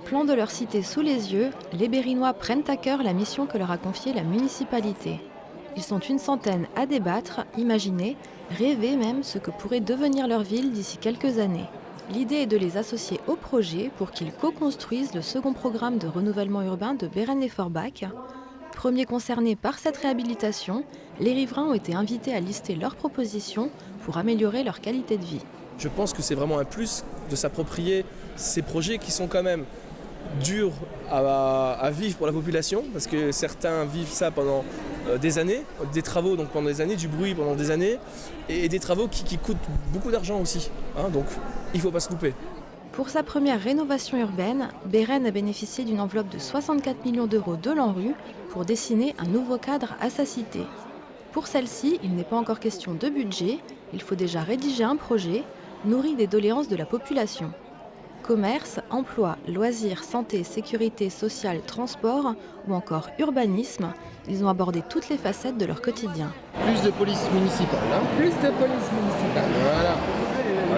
Plan de leur cité sous les yeux, les Berrinois prennent à cœur la mission que leur a confiée la municipalité. Ils sont une centaine à débattre, imaginer, rêver même ce que pourrait devenir leur ville d'ici quelques années. L'idée est de les associer au projet pour qu'ils co-construisent le second programme de renouvellement urbain de Bérennes-les-Forbach. Premiers concernés par cette réhabilitation, les riverains ont été invités à lister leurs propositions pour améliorer leur qualité de vie. Je pense que c'est vraiment un plus de s'approprier ces projets qui sont quand même durs à vivre pour la population, parce que certains vivent ça pendant des années, des travaux donc pendant des années, du bruit pendant des années, et des travaux qui coûtent beaucoup d'argent aussi, hein, donc il ne faut pas se louper. Pour sa première rénovation urbaine, Bérennes a bénéficié d'une enveloppe de 64 millions d'euros de l'ANRU pour dessiner un nouveau cadre à sa cité. Pour celle-ci, il n'est pas encore question de budget, il faut déjà rédiger un projet nourri des doléances de la population. Commerce, emploi, loisirs, santé, sécurité sociale, transport ou encore urbanisme, ils ont abordé toutes les facettes de leur quotidien. Plus de police municipale. Plus de police municipale. Voilà.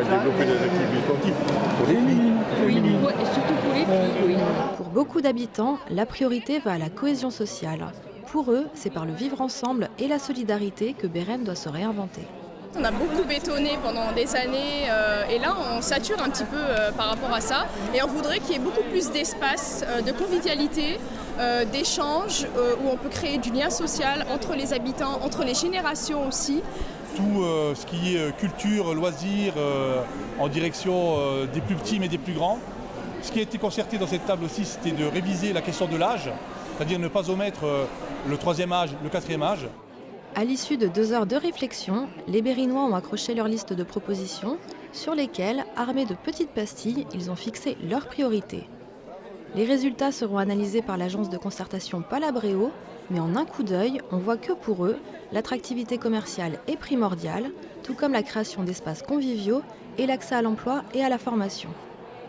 Développer des activités sportives pour les filles. Oui, et surtout pour les filles, oui. Pour beaucoup d'habitants, la priorité va à la cohésion sociale. Pour eux, c'est par le vivre ensemble et la solidarité que Bérennes doit se réinventer. On a beaucoup bétonné pendant des années et là on sature un petit peu par rapport à ça et on voudrait qu'il y ait beaucoup plus d'espace, de convivialité, d'échange où on peut créer du lien social entre les habitants, entre les générations aussi. Tout ce qui est culture, loisirs, en direction des plus petits mais des plus grands. Ce qui a été concerté dans cette table aussi, c'était de réviser la question de l'âge, c'est-à-dire ne pas omettre le troisième âge, le quatrième âge. À l'issue de 2 heures de réflexion, les Berrinois ont accroché leur liste de propositions sur lesquelles, armés de petites pastilles, ils ont fixé leurs priorités. Les résultats seront analysés par l'agence de concertation Palabréo, mais en un coup d'œil, on voit que pour eux, l'attractivité commerciale est primordiale, tout comme la création d'espaces conviviaux et l'accès à l'emploi et à la formation.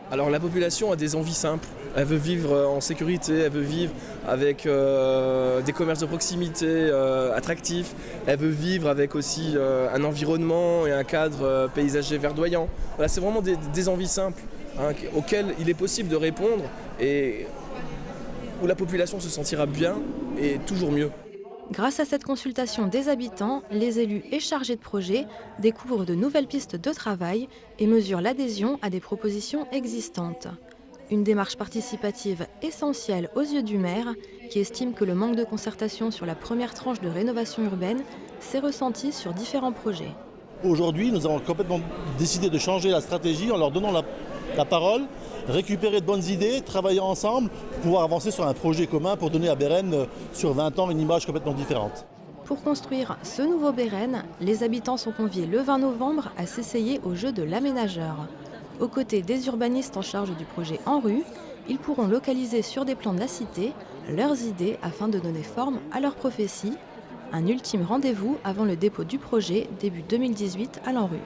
Alors la population a des envies simples, elle veut vivre en sécurité, elle veut vivre avec des commerces de proximité attractifs, elle veut vivre avec aussi un environnement et un cadre paysager verdoyant. Voilà, c'est vraiment des envies simples hein, auxquelles il est possible de répondre et où la population se sentira bien et toujours mieux. Grâce à cette consultation des habitants, les élus et chargés de projet découvrent de nouvelles pistes de travail et mesurent l'adhésion à des propositions existantes. Une démarche participative essentielle aux yeux du maire, qui estime que le manque de concertation sur la première tranche de rénovation urbaine s'est ressenti sur différents projets. Aujourd'hui, nous avons complètement décidé de changer la stratégie en leur donnant la parole, récupérer de bonnes idées, travailler ensemble, pour pouvoir avancer sur un projet commun pour donner à Bérennes, sur 20 ans, une image complètement différente. Pour construire ce nouveau Bérennes, les habitants sont conviés le 20 novembre à s'essayer au jeu de l'aménageur. Aux côtés des urbanistes en charge du projet ANRU, ils pourront localiser sur des plans de la cité leurs idées afin de donner forme à leur prophétie. Un ultime rendez-vous avant le dépôt du projet début 2018 à l'ANRU.